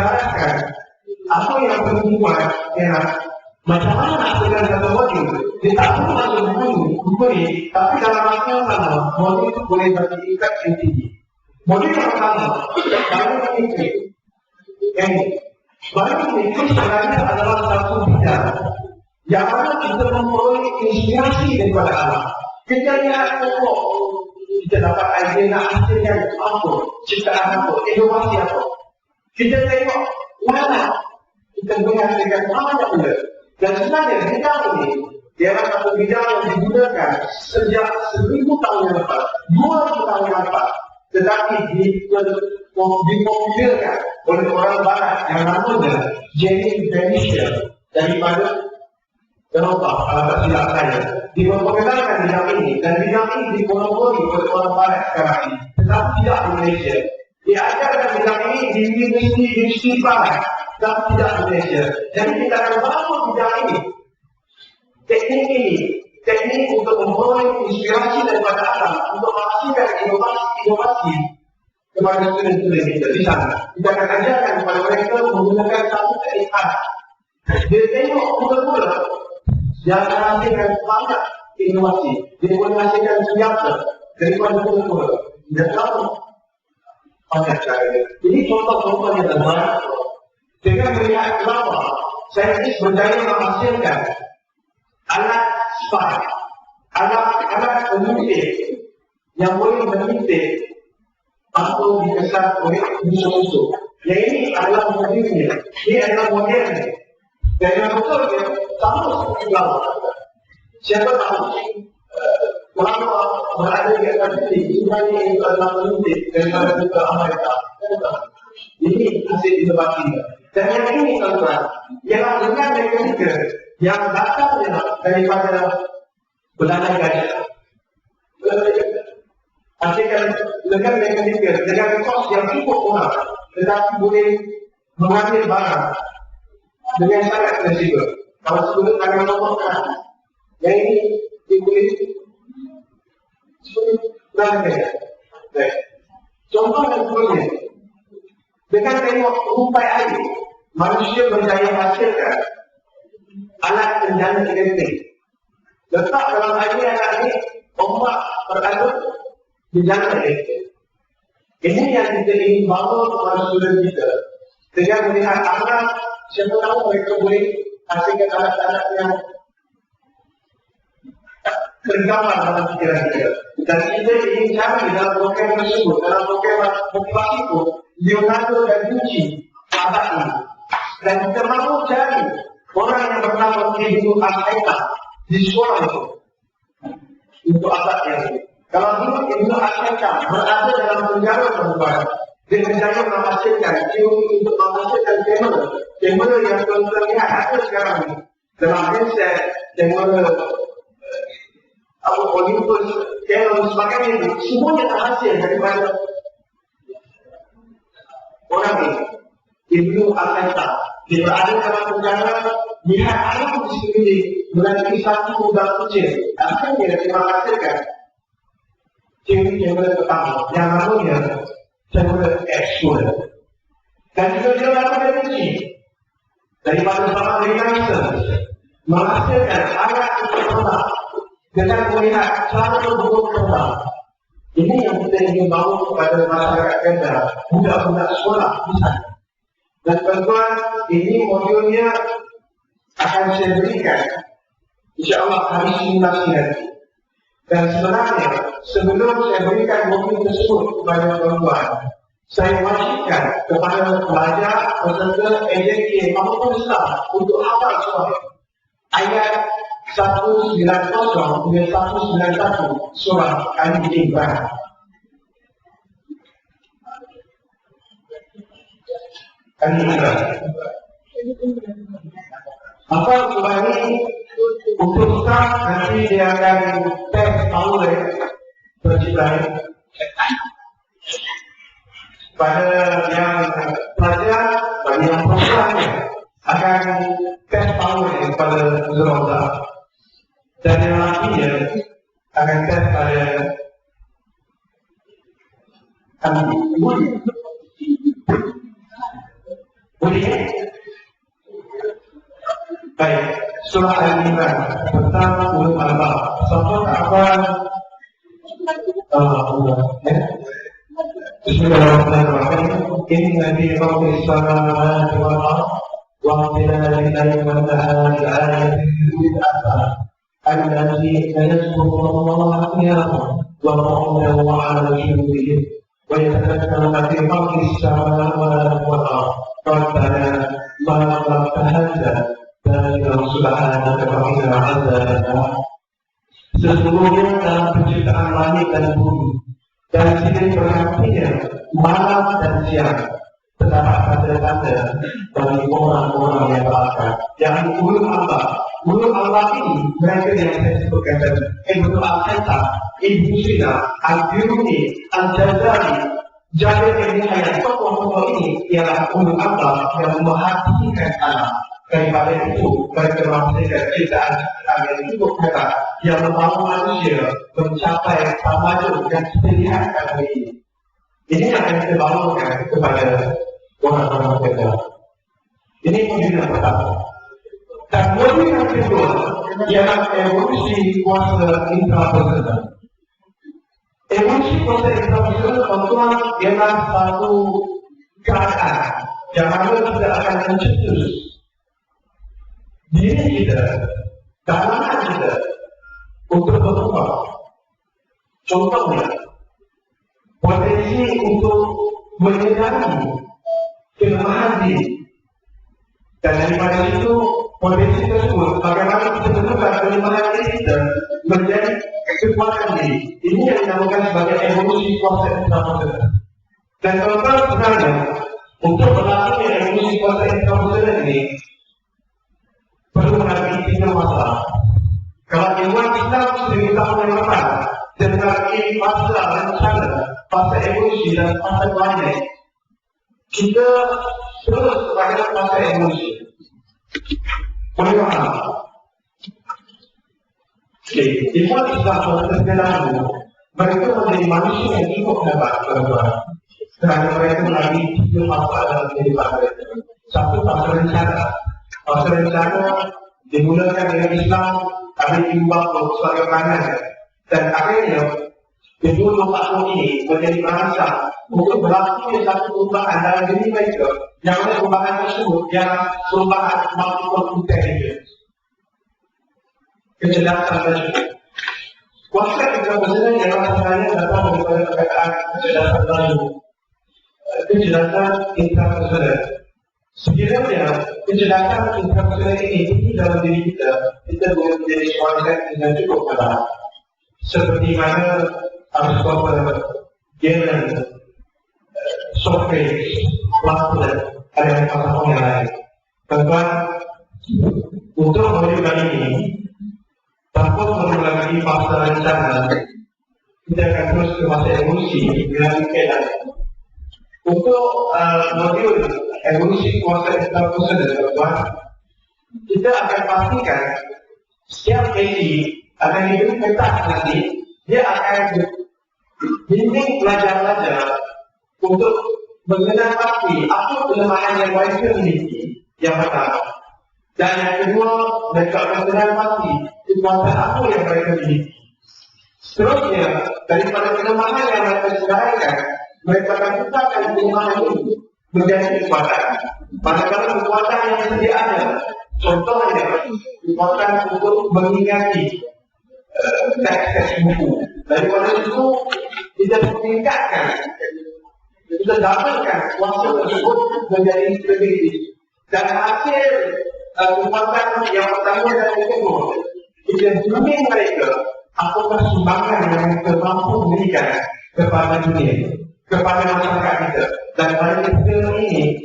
ibaratkan apa yang perempuan macam mana nak pegang satu modul. Dia tak perlu masuk buku ni, tapi dalam masa yang sama modul itu boleh bagi ikat yang tinggi. Modul yang pertama baru ini sebenarnya adalah satu bidang yang mana kita memperoleh inspirasi daripada alam. Kita lihat pokok, kita dapat idea nak hasilkan apa, ciptaan apa, inovasi apa. Kita tengok mana kita boleh hasilkan banyak benda. Dan sebenarnya bidang ini ialah satu bidang yang digunakan sejak 1000 tahun yang lepas, 2000 tahun yang lepas, tetapi dipopularkan oleh orang barat yang namanya Jenny Venetian daripada Eropa, kalau tak silap saya. Diperkenalkan bidang ini, dan bidang ini dimonopoli oleh orang barat sekarang ini, tetapi tidak di Malaysia. Diajarkan bidang ini di universiti barat, tetapi tidak di Malaysia. Jadi kita akan bangun bidang ini, teknik untuk memperoleh inspirasi daripada alam, untuk menghasilkan inovasi kepada student-student kita di sana. Kita akan ajarkan kepada mereka menggunakan satu teknik khas. Dia tengok mula-mula, dia akan hasilkan banyak inovasi. Dia boleh hasilkan senjata daripada mula-mula. Dia tahu banyak cara. Ini contoh-contoh yang terbaik. Dengan melihat kenapa saintis berjaya menghasilkan alat spy, alat penyuntik yang boleh menyuntik atau dikesan oleh musuh-musuh. Yang ini adalah modelnya. Ini adalah modelnya. Dan yang betul dia sama seperti lawan. Siapa tahu kenapa berada di atas ini sebenarnya itu adalah menyuntik daripada juga Amerika. Ini hasil inovasinya. Dan yang ini tuan-tuan, ialah dengan mekanika yang datangnya daripada Belanda Gajah. Hasilkan dengan mekanika, dengan kos yang cukup murah, tetapi boleh mengambil barang dengan sangat fleksibel. Kalau sebelum kami melakukan, yang ini boleh seperti baik. Contoh yang sebelumnya, dengan tengok rumpai air, manusia berjaya hasilkan alat penjana elektrik. Letak dalam air anak ini, ombak beraduk penjana elektrik. Ini yang kita ingin bawa kepada student kita. Dengan melihat anak, siapa tahu mereka boleh hasilkan alat-alat yang tergambar dalam pikiran kita. Dan kita ingin cari dalam program tersebut, dalam program motivasi itu, Leonardo da Vinci abad ini. Dan kita mahu cari orang yang bernama Ibnu Al-Haytham di sekolah itu untuk abad yang ini. Kalau dulu Ibnu Al-Haytham berada dalam penjara perempuan, dia berjaya menghasilkan teori untuk menghasilkan kamera yang tuan-tuan lihat ada sekarang ini dalam handset, kamera Olympus, Canon, sebagainya itu semuanya terhasil daripada orang ini, Ibnu Al-Haytham. Dia berada dalam penjara, lihat alam di sekeliling melalui satu udang kecil. Akhirnya dia menghasilkan teori kamera pertama yang namanya kamera X-ray. Dan juga dia lakukan ini daripada zaman Renaissance, menghasilkan alat untuk terbang dengan melihat cara berbuat terbang. Ini yang kita ingin bawa kepada masyarakat kita, budak-budak sekolah di sana. Dan tuan-tuan, ini modulnya akan saya berikan insya-Allah hari simulasi nanti. Dan sebenarnya sebelum saya berikan modul tersebut kepada tuan-tuan, saya wajibkan kepada pelajar, peserta AJK maupun staff untuk hafal surah ayat 190 hingga 191 surah Al-Imran. Apa surah ini untuk staff nanti dia akan tes oleh penciptaan. Pada yang pelajar, bagi yang perempuan akan tes power kepada Zeroza. Dan yang lainnya akan tes pada Kemudian, baik, surah Al-Imran tentang ulul albab. Contoh apa? Bismillahirrahmanirrahim. Inna fi khalqis samawati wal ardi wa ikhtilafil layli wan nahari la'ayatin liulil albab allazina yadhkuruna qiyaman wa qu'udan wa 'ala junubihim wa yatafakkaruna fi khalqis samawati wal ardi rabbana ma khalaqta hadza batina subhanaka wa qina adzabannar. Sesungguhnya dalam penciptaan langit dan bumi dan silih bergantinya malam dan siang terdapat tanda-tanda bagi orang-orang yang berakal, yang ulul albab. Ulul albab ini mereka yang saya sebutkan tadi, Ibnu Al-Khattab, Ibnu Sina, Al-Biruni, Al-Jazari, Jabir bin Hayat. Tokoh-tokoh ini ialah ulul albab yang memperhatikan alam. Daripada itu, mereka menghasilkan ciptaan yang cukup hebat yang membawa manusia mencapai tamadun dan kesedihan kali ini. Ini yang akan kita bawakan kepada orang-orang kita. Ini pembinaan pertama. Dan modul yang kedua ialah evolusi kuasa intrapersonal. Evolusi kuasa intrapersonal tentunya ialah satu keadaan yang mana kita akan mencetus diri kita, dalaman kita untuk berubah. Contohnya, potensi untuk menyadari kelemahan diri. Dan daripada itu, potensi tersebut, bagaimana kita menukar kelemahan diri kita menjadi kekuatan diri. Ini yang dinamakan sebagai evolusi kuasa intrapersonal. Dan kalau sebenarnya, untuk melakukan evolusi kuasa intrapersonal ini, perlu menghadapi 3 masalah. Kalau ilmuwan Islam sendiri tahun yang lepas tentang ini fase rencana, fase evolusi dan fase lainnya, kita terus kepada fase evolusi. Boleh faham? Oke, ilmuwan Islam pada ketika lalu mereka menjadi manusia yang cukup hebat tuan-tuan. Kerana mereka melalui 3 masalah dalam kehidupan mereka. Satu, fase rencana. Fase rencana dimulakan dengan Islam, ada timbang sebagai pandangan, dan akhirnya kedua makhluk ini menjadi merangsang untuk berlakunya satu perubahan dalam diri mereka, yang mana perubahan tersebut ialah perubahan multiple intelligence, kecerdasan tersebut. Kuasa intrapersonal ialah sebenarnya datang daripada perkataan kecerdasan baru, kecerdasan intrapersonal. Sekiranya kecerdasan intrapersonal ini tinggi dalam diri kita, kita boleh menjadi seorang yang cukup hebat. Seperti mana Aristotle, Galen, Socrates, Plato, ada yang pasang yang lain. Tuan-tuan, untuk mewujudkan ini, tanpa perlu lagi fase rencana, kita akan terus ke fase evolusi melalui keadaan. Untuk modul evolusi kuasa intrapersonal, tuan-tuan, kita akan pastikan setiap esi akan diberi petak nanti, dia akan bimbing pelajar-pelajar untuk mengenal pasti apa kelemahan yang mereka miliki, yang pertama. Dan yang kedua, mereka akan mengenal pasti kekuatan apa yang mereka miliki. Seterusnya, daripada kelemahan yang mereka sedarkan, mereka akan tukarkan kelemahan itu menjadi kekuatan. Manakala kekuatan yang sedia ada, contohnya kekuatan untuk mengingati teks-teks buku. Daripada itu kita meningkatkan, kita dapatkan kuasa tersebut menjadi lebih. Dan hasil kekuatan yang pertama dan yang kedua, kita bimbing mereka apakah sumbangan yang mereka mampu memberikan kepada dunia, kepada masyarakat kita. Dan pada ketika ini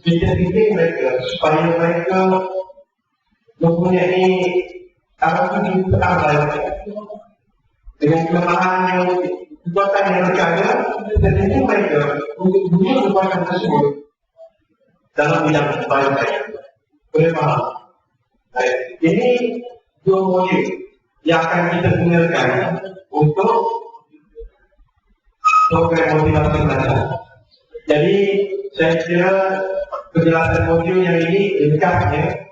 kita bimbing mereka supaya mereka mempunyai arah tuju terbaik dengan kelemahan yang kekuatan yang mereka ada, dan ini mereka untuk punya kekuatan tersebut dalam bidang baik. Boleh faham? Ini dua modul yang akan kita gunakan untuk program motivasi belajar. Jadi saya kira penjelasan modul yang ini ringkasnya